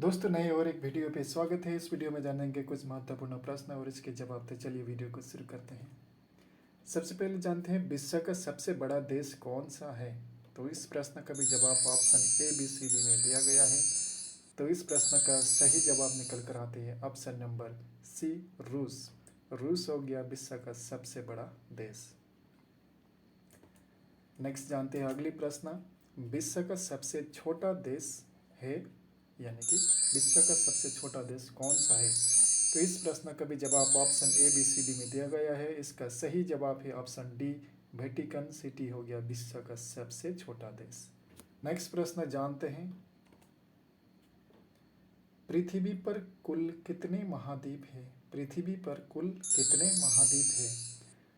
दोस्तों, नए और एक वीडियो पे स्वागत है। इस वीडियो में जानेंगे कुछ महत्वपूर्ण प्रश्न और इसके जवाब। तो चलिए वीडियो को शुरू करते हैं। सबसे पहले जानते हैं विश्व का सबसे बड़ा देश कौन सा है। तो इस प्रश्न का भी जवाब option A B C D में दिया गया है। तो इस प्रश्न का सही जवाब निकल कर आते हैं ऑप्शन नंबर सी, रूस। रूस हो गया विश्व का सबसे बड़ा देश। नेक्स्ट जानते हैं अगली प्रश्न, विश्व का सबसे छोटा देश है, यानी कि विश्व का सबसे छोटा देश कौन सा है। तो इस प्रश्न का भी जवाब option A B C D में दिया गया है। इसका सही जवाब है ऑप्शन डी, वेटिकन सिटी हो गया विश्व का सबसे छोटा देश। नेक्स्ट प्रश्न जानते हैं, पृथ्वी पर कुल कितने महाद्वीप है। पृथ्वी पर कुल कितने महाद्वीप है।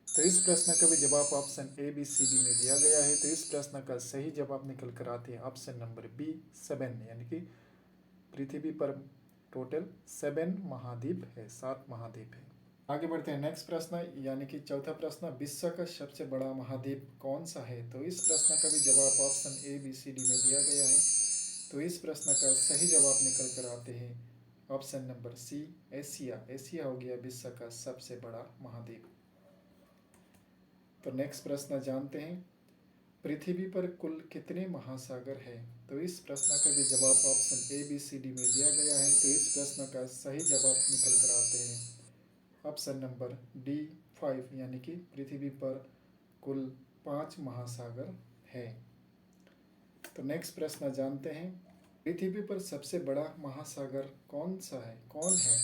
तो इस प्रश्न का भी जवाब option A B C D में दिया गया है। तो इस प्रश्न का सही जवाब निकल कर आते हैं ऑप्शन नंबर बी, 7, यानी कि पृथ्वी पर टोटल 7 महाद्वीप है, 7 महाद्वीप है। आगे बढ़ते हैं नेक्स्ट प्रश्न, यानी कि चौथा प्रश्न, विश्व का सबसे बड़ा महाद्वीप कौन सा है। तो इस प्रश्न का भी जवाब option A B C D में दिया गया है। तो इस प्रश्न का सही जवाब निकल कर आते हैं option number C, Asia. Asia हो गया विश्व का सबसे बड़ा महाद्वीप। तो नेक्स्ट प्रश्न जानते हैं, पृथ्वी पर कुल कितने महासागर है। तो इस प्रश्न का भी जवाब option A B C D में दिया गया है। तो इस प्रश्न का सही जवाब निकल कर आते हैं ऑप्शन नंबर डी, 5, यानी कि पृथ्वी पर कुल 5 महासागर है। तो नेक्स्ट प्रश्न जानते हैं, पृथ्वी पर सबसे बड़ा महासागर कौन सा है, कौन है।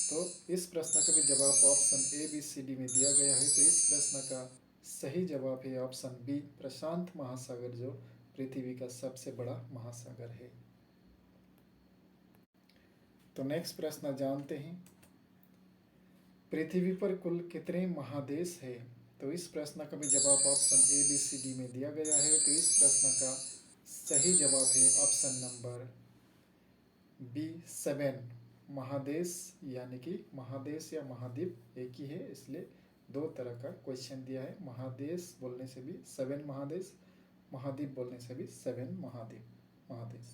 तो इस प्रश्न का भी जवाब option A B C D में दिया गया है। तो इस प्रश्न का सही जवाब है ऑप्शन बी, प्रशांत महासागर, जो पृथ्वी का सबसे बड़ा महासागर है। तो नेक्स्ट प्रश्न जानते हैं, पृथ्वी पर कुल कितने महादेश है। तो इस प्रश्न का भी जवाब option A B C D में दिया गया है। तो इस प्रश्न का सही जवाब है ऑप्शन नंबर बी, 7 महादेश, यानी कि महादेश या महाद्वीप एक ही है, इसलिए दो तरह का क्वेश्चन दिया है। महादेश बोलने से भी 7 महादेश, महाद्वीप बोलने से भी 7 महाद्वीप, महादेश।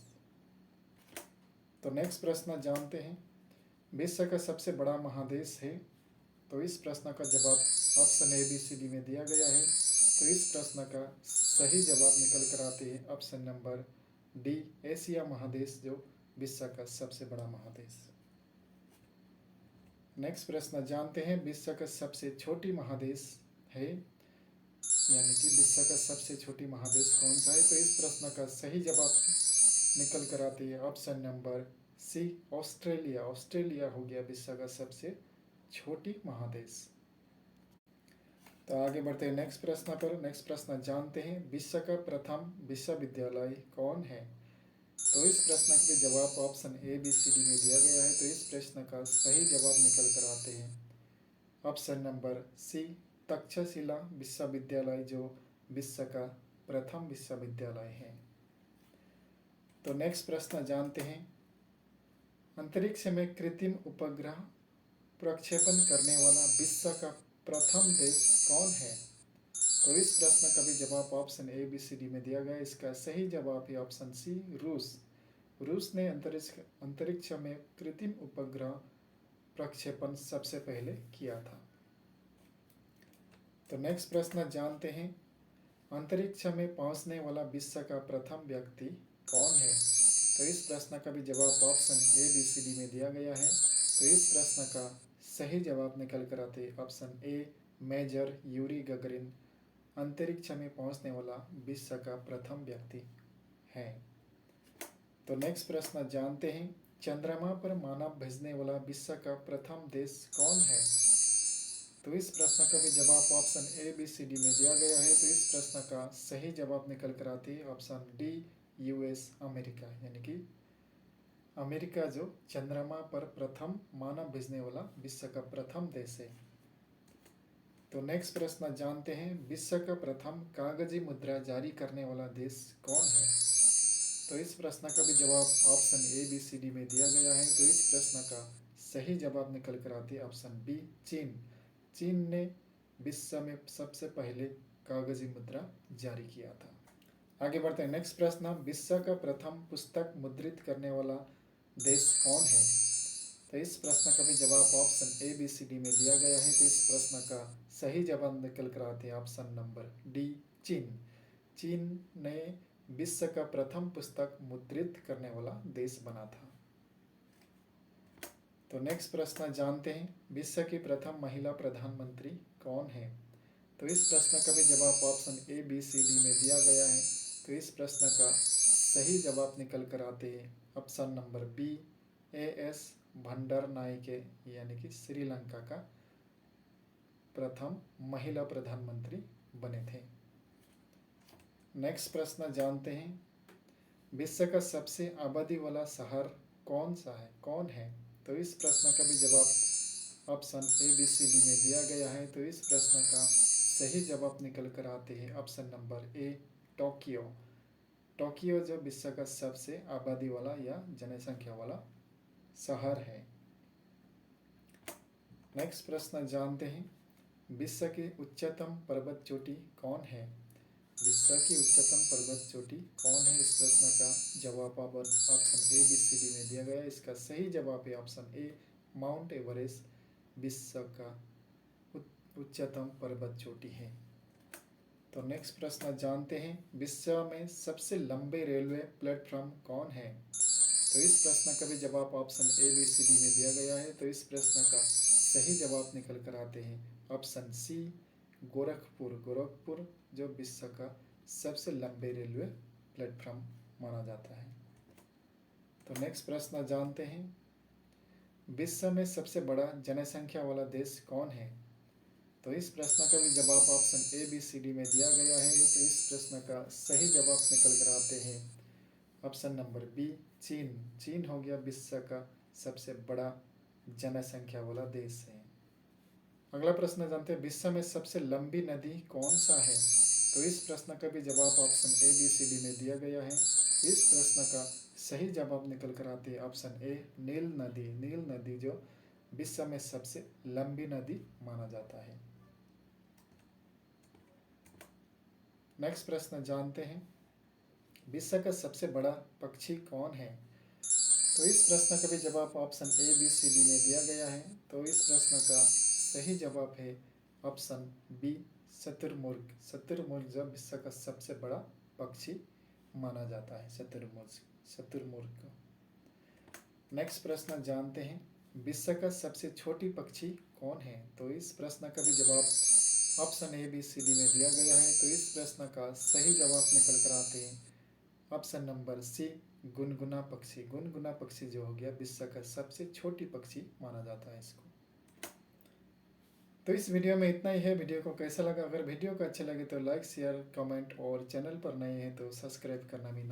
तो नेक्स्ट प्रश्न जानते हैं, विश्व का सबसे बड़ा महादेश है। तो इस प्रश्न का जवाब option A B C D में दिया गया है। तो इस प्रश्न का सही जवाब निकल कर आते हैं ऑप्शन नंबर डी, एशिया महादेश, जो विश्व का सबसे बड़ा महादेश। नेक्स्ट प्रश्न जानते हैं, विश्व का सबसे छोटी महादेश है, यानी कि विश्व का सबसे छोटी महादेश कौन सा है। तो इस प्रश्न का सही जवाब निकल कर आती है option number C, Australia. Australia हो गया विश्व का सबसे छोटी महादेश। तो आगे बढ़ते हैं नेक्स्ट प्रश्न पर। नेक्स्ट प्रश्न जानते हैं, विश्व का प्रथम विश्वविद्यालय कौन है। तो इस प्रश्न का जवाब option A B C D में दिया गया है। तो इस प्रश्न का सही जवाब निकल कर आते हैं ऑप्शन नंबर सी, तक्षशिला विश्वविद्यालय, जो विश्व का प्रथम विश्वविद्यालय है। तो नेक्स्ट प्रश्न जानते हैं, अंतरिक्ष में कृत्रिम उपग्रह प्रक्षेपण करने वाला विश्व का प्रथम देश कौन है। तो इस प्रश्न का भी जवाब option A B C D में दिया गया है। इसका सही जवाब है ऑप्शन सी, रूस। रूस ने अंतरिक्ष में कृत्रिम उपग्रह प्रक्षेपण सबसे पहले किया था। तो नेक्स्ट प्रश्न जानते हैं, अंतरिक्ष में पहुंचने वाला विश्व का प्रथम व्यक्ति कौन है। तो इस प्रश्न का भी जवाब option A B C D में दिया गया है। तो इस प्रश्न का सही जवाब निकल कर आते ऑप्शन ए, मेजर यूरी गगरिन अंतरिक्ष में पहुंचने वाला विश्व का प्रथम व्यक्ति है। तो नेक्स्ट प्रश्न जानते हैं, चंद्रमा पर मानव भेजने वाला विश्व का प्रथम देश कौन है। तो इस प्रश्न का भी जवाब option A B C D में दिया गया है। तो इस प्रश्न का सही जवाब निकल कर आती है ऑप्शन डी, यूएस, अमेरिका, यानी कि अमेरिका जो चंद्रमा पर प्रथम मानव भेजने वाला विश्व का प्रथम देश है। तो नेक्स्ट प्रश्न जानते हैं, विश्व का प्रथम कागजी मुद्रा जारी करने वाला देश कौन है। तो इस प्रश्न का भी जवाब option A B C D में दिया गया है। तो इस प्रश्न का सही जवाब निकल कर आती है ऑप्शन बी, चीन। चीन ने विश्व में सबसे पहले कागजी मुद्रा जारी किया था। आगे बढ़ते हैं नेक्स्ट प्रश्न, विश्व का प्रथम पुस्तक मुद्रित करने वाला देश कौन है? तो इस प्रश्न का भी जवाब option A B C D में दिया गया है। तो इस प्रश्न का सही जवाब निकल कर आते हैं ऑप्शन नंबर डी, चीन। चीन ने विश्व का प्रथम पुस्तक मुद्रित करने वाला देश बना था। तो नेक्स्ट प्रश्न जानते हैं, विश्व की प्रथम महिला प्रधानमंत्री कौन है? तो इस प्रश्न का भी जवाब option A B C D में दिया गया है। तो इस प्रश्न का सही जवाब निकल कर आते हैं option number B, A S Bandaranaike, यानी कि श्रीलंका का प्रथम महिला प्रधानमंत्री बने थे। नेक्स्ट प्रश्न जानते हैं, विश्व का सबसे आबादी वाला शहर कौन सा है, कौन है? तो इस प्रश्न का भी जवाब option A B C D में दिया गया है। तो इस प्रश्न का सही जवाब निकल कर आते हैं option number A, Tokyo. Tokyo जो विश्व का सबसे आबादी वाला या जनसंख्या वाला शहर है। नेक्स्ट प्रश्न जानते हैं, विश्व की उच्चतम पर्वत चोटी कौन है? विश्व की उच्चतम पर्वत चोटी कौन है? इस प्रश्न का जवाब option A B C D में दिया गया है। इसका सही जवाब है ऑप्शन ए, माउंट एवरेस्ट विश्व का उच्चतम पर्वत चोटी है। तो नेक्स्ट प्रश्न जानते हैं, विश्व में सबसे लंबे रेलवे प्लेटफॉर्म कौन है? तो इस प्रश्न का भी जवाब option A B C D में दिया गया है। तो इस प्रश्न का सही जवाब निकल कर आते हैं ऑप्शन सी, गोरखपुर। गोरखपुर जो विश्व का सबसे लंबे रेलवे प्लेटफॉर्म माना जाता है। तो नेक्स्ट प्रश्न जानते हैं, विश्व में सबसे बड़ा जनसंख्या वाला देश कौन है? तो इस प्रश्न का भी जवाब option A B C D में दिया गया है। तो इस प्रश्न का सही जवाब निकल कर आते हैं ऑप्शन नंबर बी, चीन। चीन हो गया विश्व का सबसे बड़ा जनसंख्या वाला देश है। अगला प्रश्न जानते हैं, विश्व में सबसे लंबी नदी कौन सा है? तो इस प्रश्न का भी जवाब option A B C D में दिया गया है। इस प्रश्न का सही जवाब निकल कर आती है ऑप्शन ए, नील नदी। नील नदी जो विश्व में सबसे लंबी नदी माना जाता है। नेक्स्ट प्रश्न जानते हैं, विश्व का सबसे बड़ा पक्षी कौन है? तो इस प्रश्न का भी जवाब option A B C D में दिया गया है। तो इस प्रश्न का सही जवाब है ऑप्शन बी, शुतुरमुर्ग। शुतुरमुर्ग जो विश्व का सबसे बड़ा पक्षी माना जाता है, शुतुरमुर्ग। नेक्स्ट प्रश्न जानते हैं, विश्व का सबसे छोटी पक्षी कौन है? तो इस प्रश्न का भी जवाब option A B C D में दिया गया है। तो इस प्रश्न का सही जवाब निकल कर आते हैं ऑप्शन नंबर सी, गुनगुना पक्षी। गुनगुना पक्षी जो हो गया विश्व का सबसे छोटी पक्षी माना जाता है इसको। तो इस वीडियो में इतना ही है। वीडियो को कैसा लगा? अगर वीडियो को अच्छा लगे तो लाइक, शेयर, कमेंट और चैनल पर नए हैं तो सब्सक्राइब करना भी ना